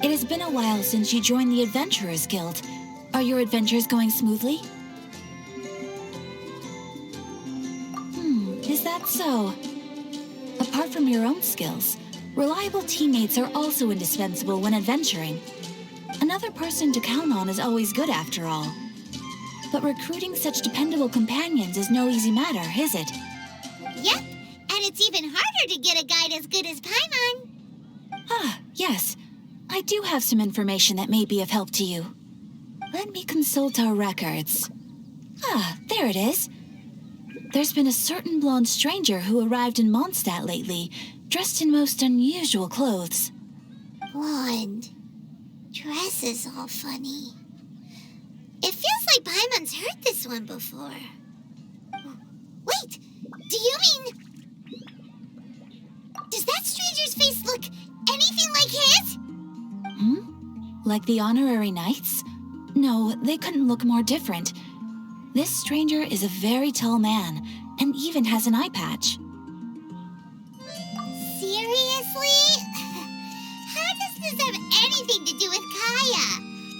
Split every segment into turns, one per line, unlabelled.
It has been a while since you joined the Adventurers Guild. Are your adventures going smoothly? Is that so? Apart from your own skills, reliable teammates are also indispensable when adventuring. Another person to count on is always good after all. But recruiting such dependable companions is no easy matter, is it?
Yep, and it's even harder to get a guide as good as Paimon.
Ah, yes. I do have some information that may be of help to you. Let me consult our records. Ah, there it is. There's been a certain blonde stranger who arrived in Mondstadt lately, dressed in most unusual clothes.
Blonde. Dresses all funny. It feels like Paimon's heard this one before. Wait, do you mean... Does that stranger's face look anything like his?
Like the honorary knights? No, they couldn't look more different. This stranger is a very tall man, and even has an eye patch.
Seriously? How does this have anything to do with Kaya?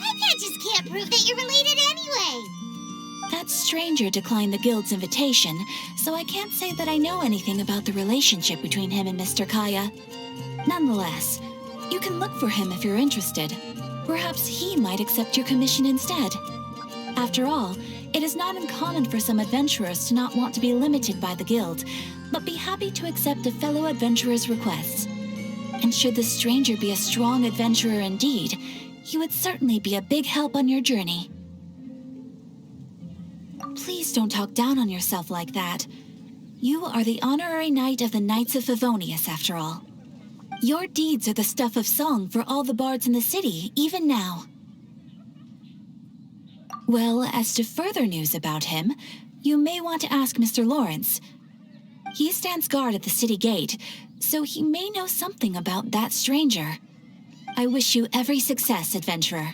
Eye patches can't prove that you're related anyway.
That stranger declined the guild's invitation, so I can't say that I know anything about the relationship between him and Mr. Kaya. Nonetheless, you can look for him if you're interested. Perhaps he might accept your commission instead. After all, it is not uncommon for some adventurers to not want to be limited by the guild, but be happy to accept a fellow adventurer's requests. And should the stranger be a strong adventurer indeed, he would certainly be a big help on your journey. Please don't talk down on yourself like that. You are the honorary knight of the Knights of Favonius, after all. Your deeds are the stuff of song for all the bards in the city, even now. Well, as to further news about him, you may want to ask Mr. Lawrence. He stands guard at the city gate, so he may know something about that stranger. I wish you every success, adventurer.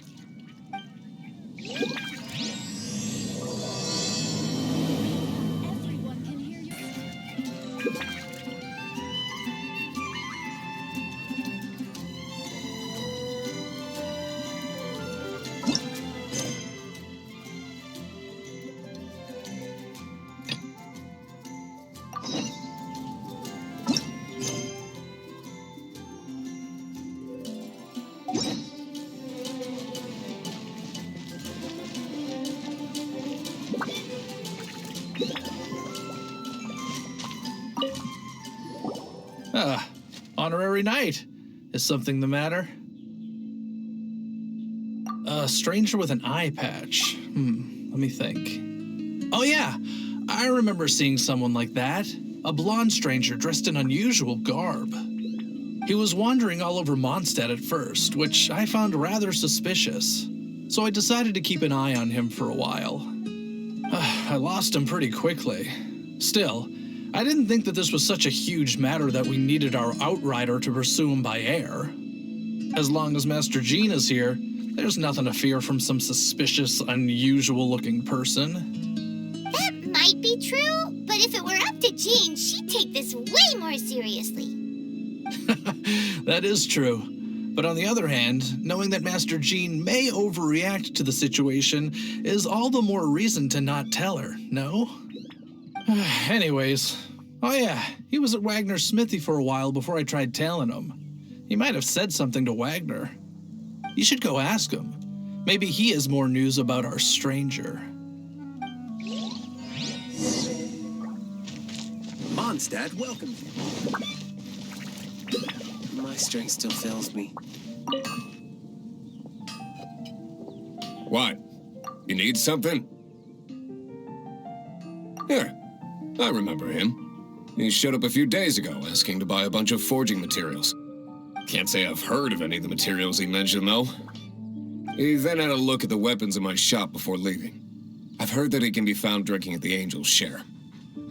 Honorary knight. Is something the matter? A stranger with an eye patch. Let me think. Oh yeah, I remember seeing someone like that. A blonde stranger dressed in unusual garb. He was wandering all over Mondstadt at first, which I found rather suspicious. So I decided to keep an eye on him for a while. I lost him pretty quickly. Still, I didn't think that this was such a huge matter that we needed our outrider to pursue him by air. As long as Master Jean is here, there's nothing to fear from some suspicious, unusual-looking person.
That might be true, but if it were up to Jean, she'd take this way more seriously.
That is true. But on the other hand, knowing that Master Jean may overreact to the situation is all the more reason to not tell her, no? Anyways, oh yeah, he was at Wagner's smithy for a while before I tried tailing him. He might have said something to Wagner. You should go ask him. Maybe he has more news about our stranger.
Mondstadt welcomes you. My strength still fails me.
What? You need something? Here, I remember him. He showed up a few days ago asking to buy a bunch of forging materials. Can't say I've heard of any of the materials he mentioned, though. He then had a look at the weapons in my shop before leaving. I've heard that he can be found drinking at the Angel's Share.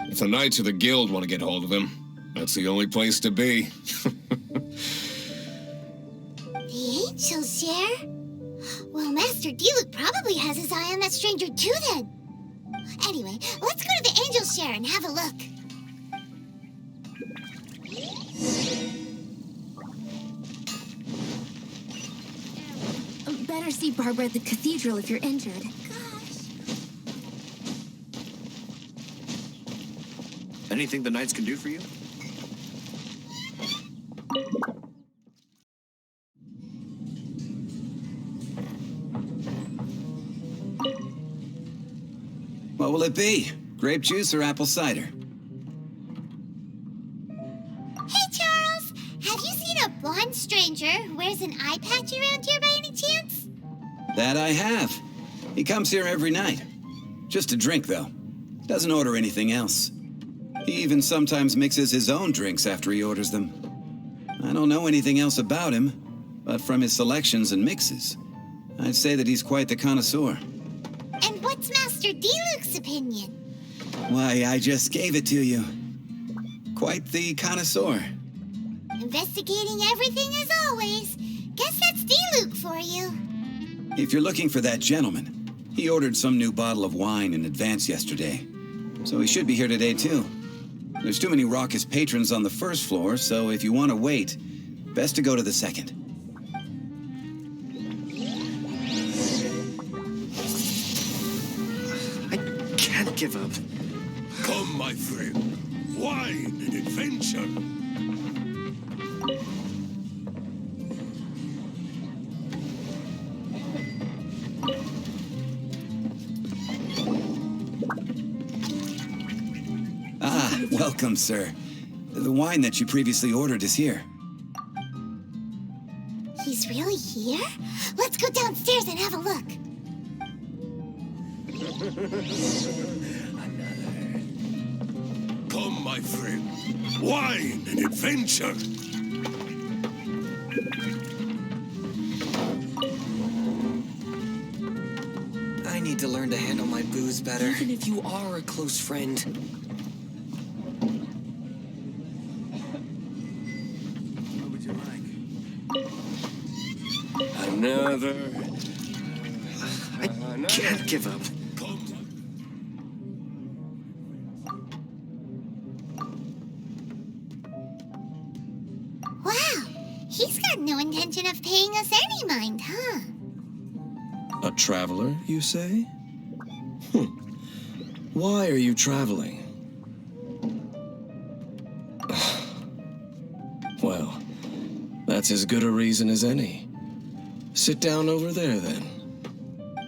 If the Knights of the Guild want to get hold of him, that's the only place to be.
The Angel's Share? Well, Master Diluc probably has his eye on that stranger too, then. Anyway, let's go to the Angel's Share and have a look.
better see Barbara at the cathedral if you're injured.
Anything the Knights can do for you?
What will it be? Grape juice or apple cider?
Hey, Charles! Have you seen a blonde stranger who wears an eye patch around here by any chance?
That I have. He comes here every night. Just to drink, though. Doesn't order anything else. He even sometimes mixes his own drinks after he orders them. I don't know anything else about him, but from his selections and mixes, I'd say that he's quite the connoisseur.
And what's Master D-Luke's opinion?
Why, I just gave it to you. Quite the connoisseur.
Investigating everything as always. Guess that's D-Luke for you.
If you're looking for that gentleman, he ordered some new bottle of wine in advance yesterday. So he should be here today, too. There's too many raucous patrons on the first floor, so if you want to wait, best to go to the second.
I can't give up.
Come, my friend. Wine and adventure.
Welcome, sir. The wine that you previously ordered is here.
He's really here? Let's go downstairs and have a look.
Come, my friend. Wine and adventure.
I need to learn to handle my booze better. Even if you are a close friend. What would you like? Another. I can't give up.
Wow, he's got no intention of paying us any mind, huh?
A traveler, you say? Why are you traveling? Well, that's as good a reason as any. Sit down over there, then.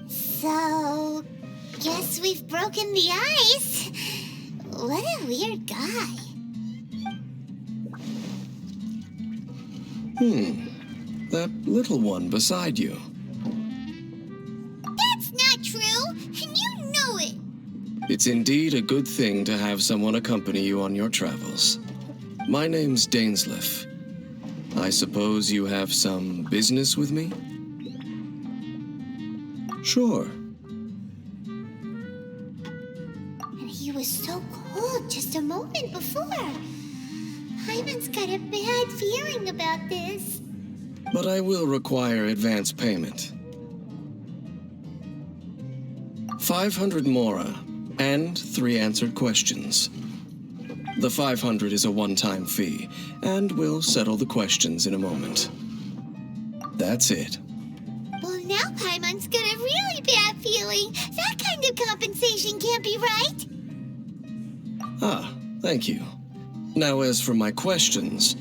So, guess we've broken the ice. What a weird guy.
That little one beside you.
That's not true, and you know it.
It's indeed a good thing to have someone accompany you on your travels. My name's Dainsleif. I suppose you have some business with me? Sure.
And he was so cold just a moment before. Hyman's got a bad feeling about this.
But I will require advance payment. 500 mora and 3 answered questions. The 500 is a one-time fee, and we'll settle the questions in a moment. That's it.
Well, now Paimon's got a really bad feeling. That kind of compensation can't be right.
Ah, thank you. Now, as for my questions,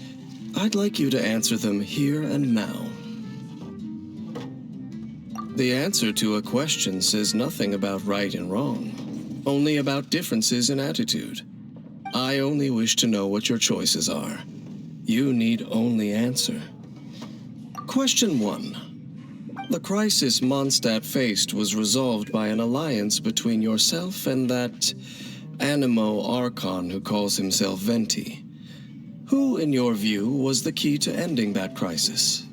I'd like you to answer them here and now. The answer to a question says nothing about right and wrong, only about differences in attitude. I only wish to know what your choices are. You need only answer. Question 1. The crisis Mondstadt faced was resolved by an alliance between yourself and that Animo Archon who calls himself Venti. Who, in your view, was the key to ending that crisis?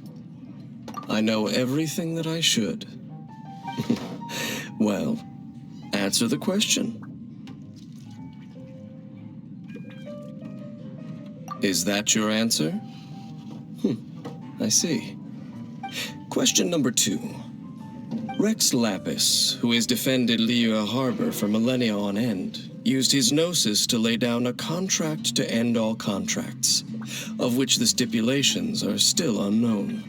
I know everything that I should. Well, answer the question. Is that your answer? I see. Question number 2. Rex Lapis, who has defended Liyue Harbor for millennia on end, used his gnosis to lay down a contract to end all contracts, of which the stipulations are still unknown.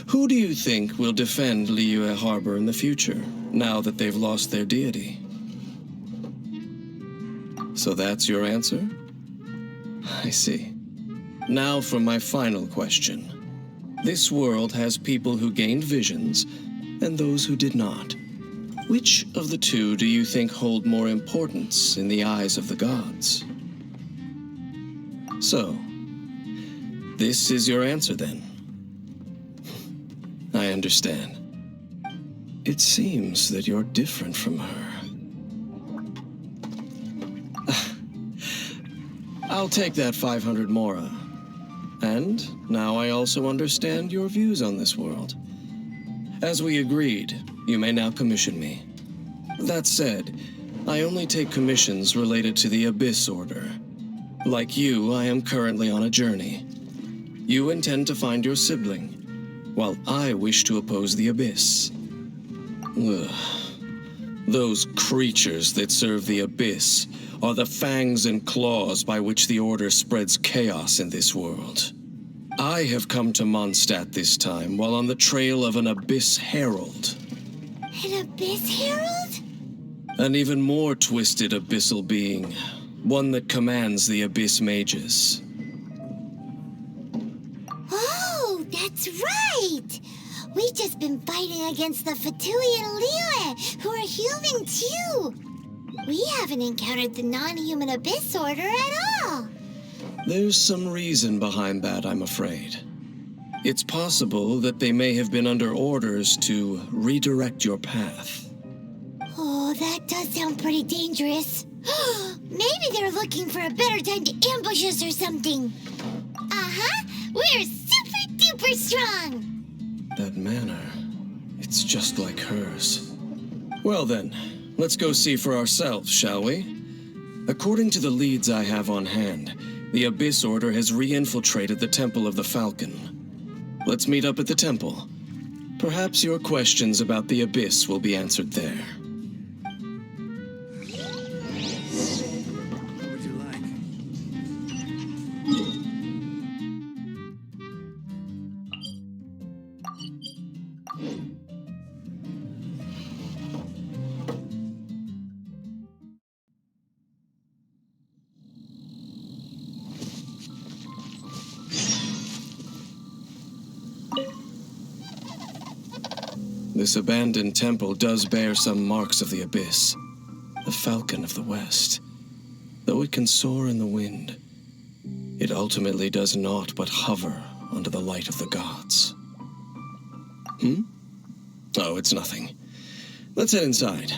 Who do you think will defend Liyue Harbor in the future, now that they've lost their deity? So that's your answer? I see. Now for my final question. This world has people who gained visions, and those who did not. Which of the two do you think hold more importance in the eyes of the gods? So, this is your answer then? I understand. It seems that you're different from her. I'll take that 500 mora. And now I also understand your views on this world. As we agreed, you may now commission me. That said, I only take commissions related to the Abyss Order. Like you, I am currently on a journey. You intend to find your sibling, while I wish to oppose the Abyss. Ugh. Those creatures that serve the Abyss are the fangs and claws by which the Order spreads chaos in this world. I have come to Mondstadt this time while on the trail of an Abyss Herald.
An Abyss Herald?
An even more twisted abyssal being, one that commands the Abyss Mages.
Oh, that's right! We've just been fighting against the Fatui and Liyue, who are human too! We haven't encountered the non-human Abyss Order at all!
There's some reason behind that, I'm afraid. It's possible that they may have been under orders to redirect your path.
Oh, that does sound pretty dangerous. Maybe they're looking for a better time to ambush us or something. Uh-huh! We're super duper strong!
That manner, it's just like hers. Well then, let's go see for ourselves, shall we? According to the leads I have on hand, the Abyss Order has re-infiltrated the Temple of the Falcon. Let's meet up at the temple. Perhaps your questions about the Abyss will be answered there.
What would you like?
This abandoned temple does bear some marks of the Abyss, the Falcon of the West. Though it can soar in the wind, it ultimately does naught but hover under the light of the gods. Oh, it's nothing. Let's head inside.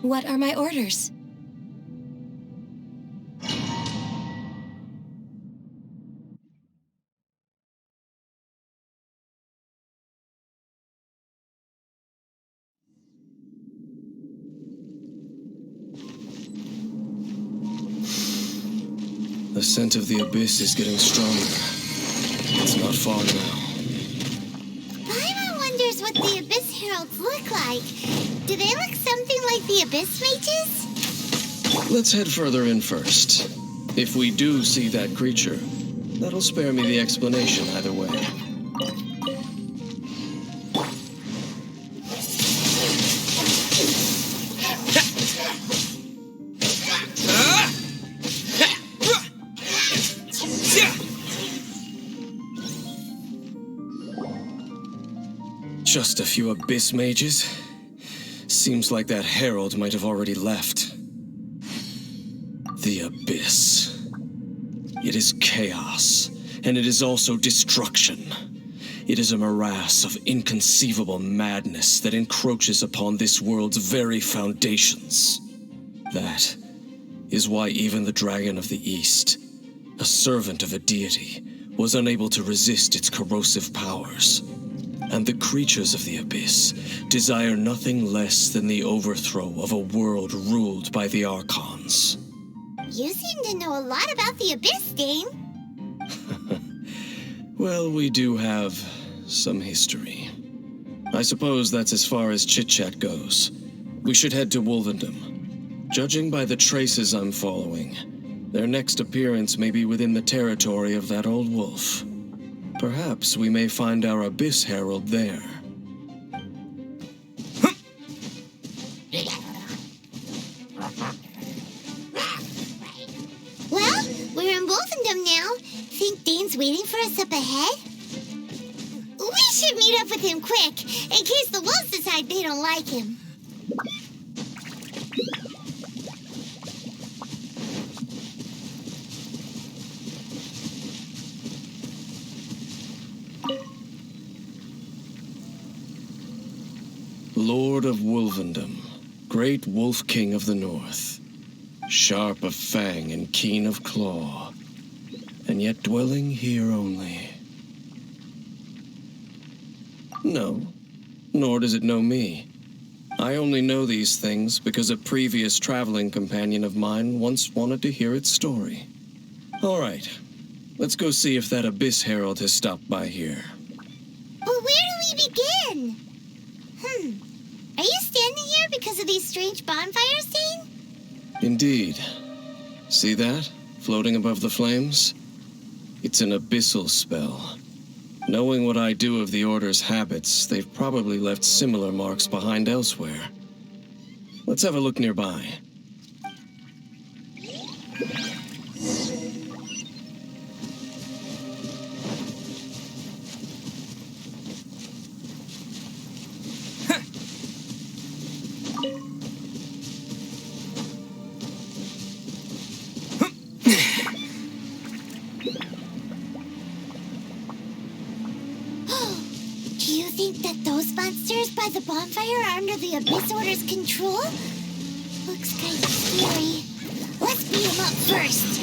What are my orders?
The scent of the Abyss is getting stronger. It's not far now.
Paimon wonders what the Abyss Heralds look like. Do they look something like the Abyss Mages?
Let's head further in first. If we do see that creature, that'll spare me the explanation either way. Just a few Abyss Mages? Seems like that herald might have already left. The Abyss. It is chaos, and it is also destruction. It is a morass of inconceivable madness that encroaches upon this world's very foundations. That is why even the Dragon of the East, a servant of a deity, was unable to resist its corrosive powers. and the creatures of the Abyss desire nothing less than the overthrow of a world ruled by the Archons.
You seem to know a lot about the Abyss, Dane.
Well, we do have some history. I suppose that's as far as chit-chat goes. We should head to Wolvendom. Judging by the traces I'm following, their next appearance may be within the territory of that old wolf. Perhaps we may find our Abyss Herald there.
Well, we're in Wolfendom now. Think Dane's waiting for us up ahead? We should meet up with him quick, in case the wolves decide they don't like him.
Lord of Wolvendom, great Wolf King of the North, sharp of fang and keen of claw, and yet dwelling here only. No, nor does it know me. I only know these things because a previous traveling companion of mine once wanted to hear its story. All right, let's go see if that Abyss Herald has stopped by here.
But where do we begin? Are you standing here because of these strange bonfires, Dane?
Indeed. See that, floating above the flames? It's an abyssal spell. Knowing what I do of the Order's habits, they've probably left similar marks behind elsewhere. Let's have a look nearby.
Do you think that those monsters by the bonfire are under the Abyss Order's control? Looks kind of scary. Let's beat them up first.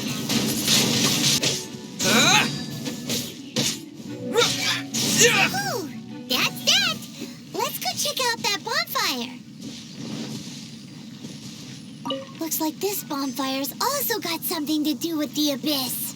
Ooh, that's that. Let's go check out that bonfire. Looks like this bonfire's also got something to do with the Abyss.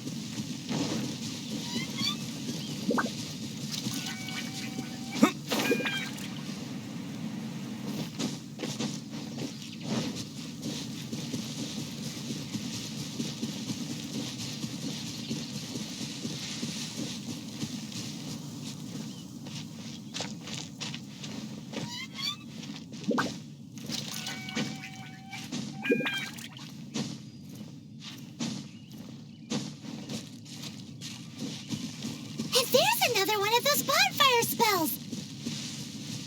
And there's another one of those bonfire spells.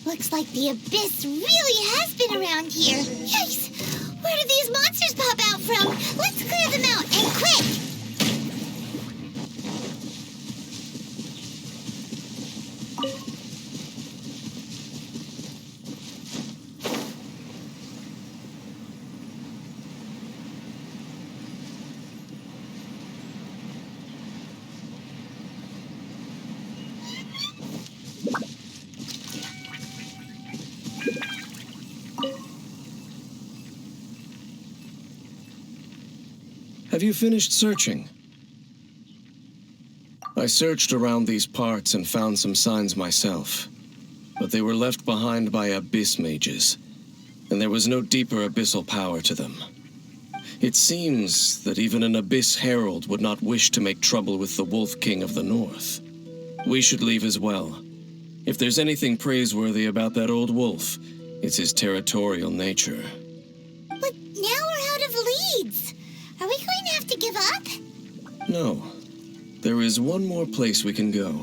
Looks like the Abyss really has been around here. Yikes! Where did these monsters pop out from? Let's clear them out, and quick!
Have you finished searching? I searched around these parts and found some signs myself, but they were left behind by Abyss mages, and there was no deeper abyssal power to them. It seems that even an Abyss Herald would not wish to make trouble with the Wolf King of the North. We should leave as well. If there's anything praiseworthy about that old wolf, it's his territorial nature.
But now we're out of leads. Are we going to have to give up?
No. There is one more place we can go.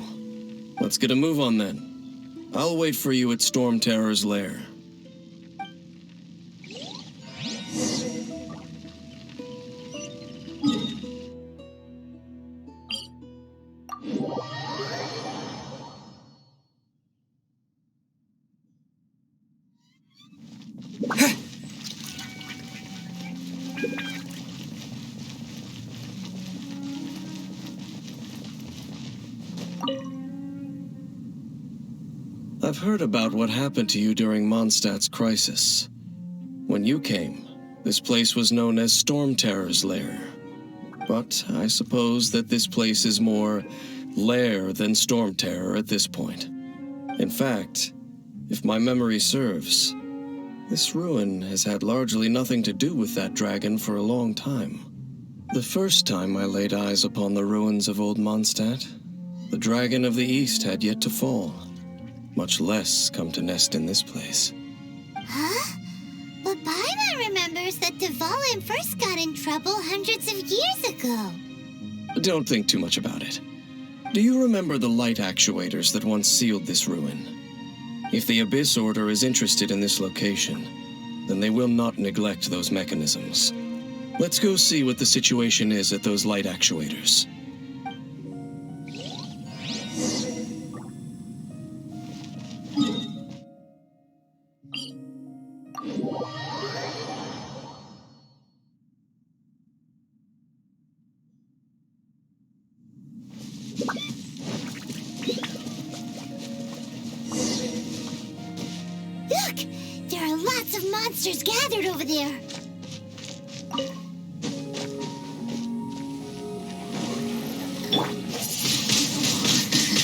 Let's get a move on then. I'll wait for you at Storm Terror's lair. I've heard about what happened to you during Mondstadt's crisis. When you came, this place was known as Storm Terror's lair. But I suppose that this place is more lair than Storm Terror at this point. In fact, if my memory serves, this ruin has had largely nothing to do with that dragon for a long time. The first time I laid eyes upon the ruins of Old Mondstadt, the dragon of the East had yet to fall, much less come to nest in this place.
Huh? But Paimon remembers that Dvalin first got in trouble hundreds of years ago.
Don't think too much about it. Do you remember the light actuators that once sealed this ruin? If the Abyss Order is interested in this location, then they will not neglect those mechanisms. Let's go see what the situation is at those light actuators.
Look! There are lots of monsters gathered over there.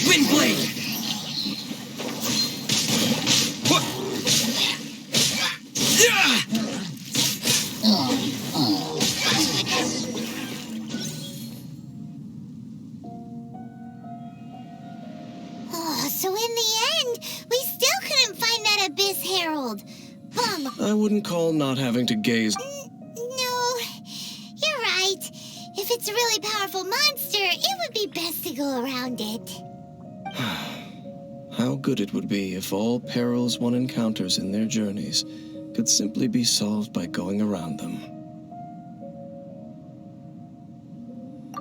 Windblade! What?
Oh, so in the end, we still couldn't find that Abyss Herald. Bum.
I wouldn't call not having to gaze.
No, you're right. If it's a really powerful monster, it would be best to go around it.
How good it would be if all perils one encounters in their journeys could simply be solved by going around them.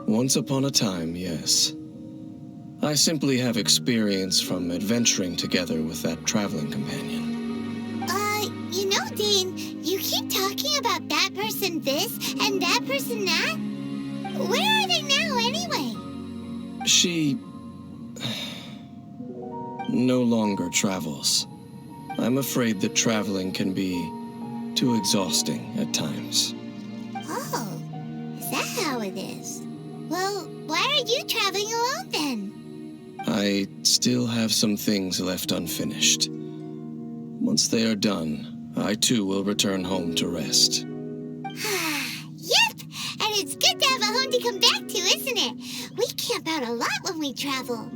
Once upon a time, yes. I simply have experience from adventuring together with that traveling companion.
You know, Dane, you keep talking about that person this and that person that. Where are they now, anyway?
She no longer travels. I'm afraid that traveling can be too exhausting at times.
Oh, is that how it is? Well, why are you traveling alone then?
I still have some things left unfinished. Once they are done, I too will return home to rest.
Yep, and it's good to have a home to come back to, isn't it? We camp out a lot when we travel.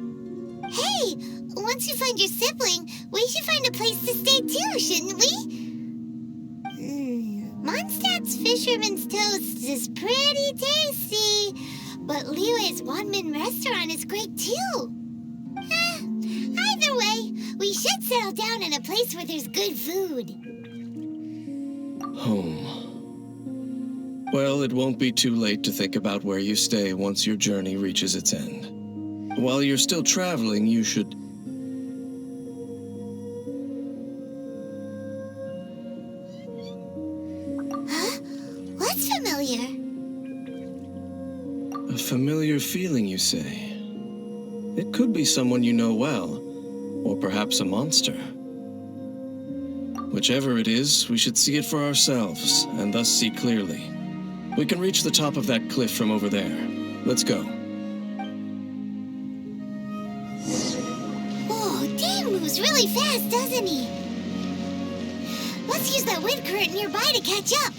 Hey, once you find your sibling, we should find a place to stay too, shouldn't we? Mondstadt's Fisherman's Toast is pretty tasty, but Liyue's one-man restaurant is great too. Either way, we should settle down in a place where there's good food.
Home. Well, it won't be too late to think about where you stay once your journey reaches its end. While you're still traveling, you should...
Huh? What's familiar?
A familiar feeling, you say? It could be someone you know well, or perhaps a monster. Whichever it is, we should see it for ourselves, and thus see clearly. We can reach the top of that cliff from over there. Let's go.
Whoa, Dane moves really fast, doesn't he? Let's use that wind current nearby to catch up.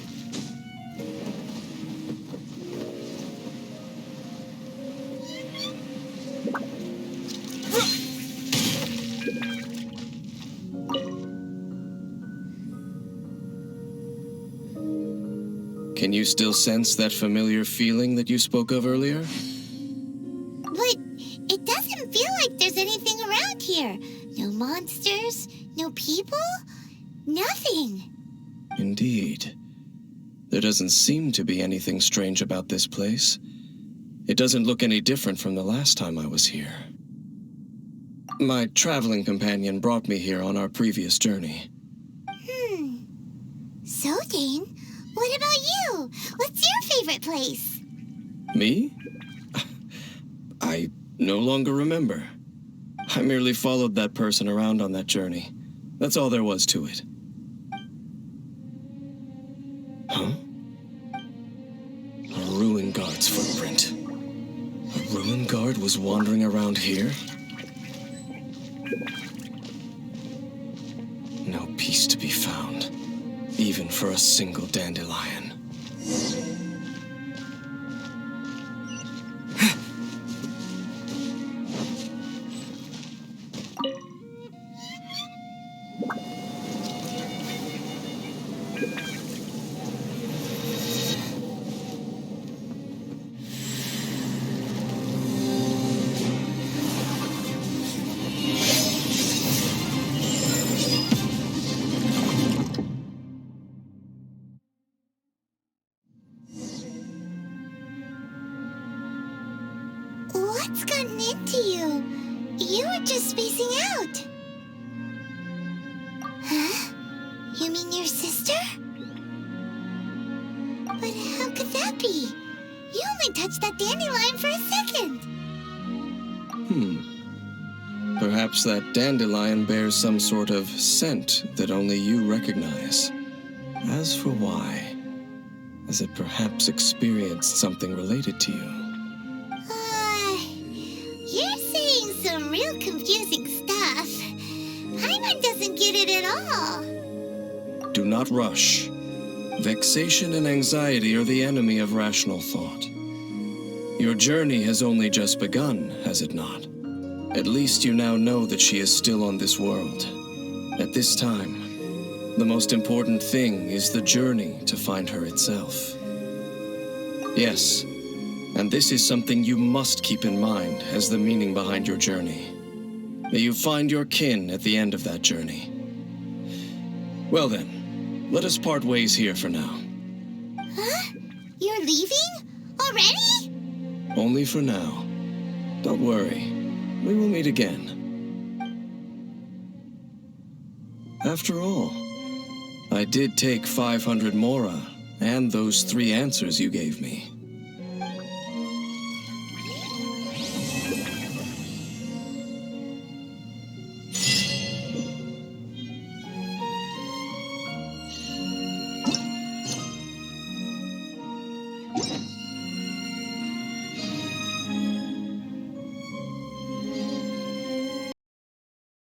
Can you still sense that familiar feeling that you spoke of earlier?
But it doesn't feel like there's anything around here. No monsters, no people, nothing.
Indeed. There doesn't seem to be anything strange about this place. It doesn't look any different from the last time I was here. My traveling companion brought me here on our previous journey.
So, Dane, what about you? What's your favorite place?
Me? I no longer remember. I merely followed that person around on that journey. That's all there was to it. Huh? A ruin guard's footprint. A ruin guard was wandering around here? No peace to be found, even for a single dandelion.
What's gotten into you? You were just spacing out. Huh? You mean your sister? But how could that be? You only touched that dandelion for a second.
Perhaps that dandelion bears some sort of scent that only you recognize. As for why, has it perhaps experienced something related to you?
You're saying some real confusing stuff. Paimon doesn't get it at all.
Do not rush. Vexation and anxiety are the enemy of rational thought. Your journey has only just begun, has it not? At least you now know that she is still on this world. At this time, the most important thing is the journey to find her itself. Yes, and this is something you must keep in mind as the meaning behind your journey. May you find your kin at the end of that journey. Well then, let us part ways here for now.
Huh? You're leaving? Already?
Only for now. Don't worry. We will meet again. After all, I did take 500 mora and those 3 answers you gave me.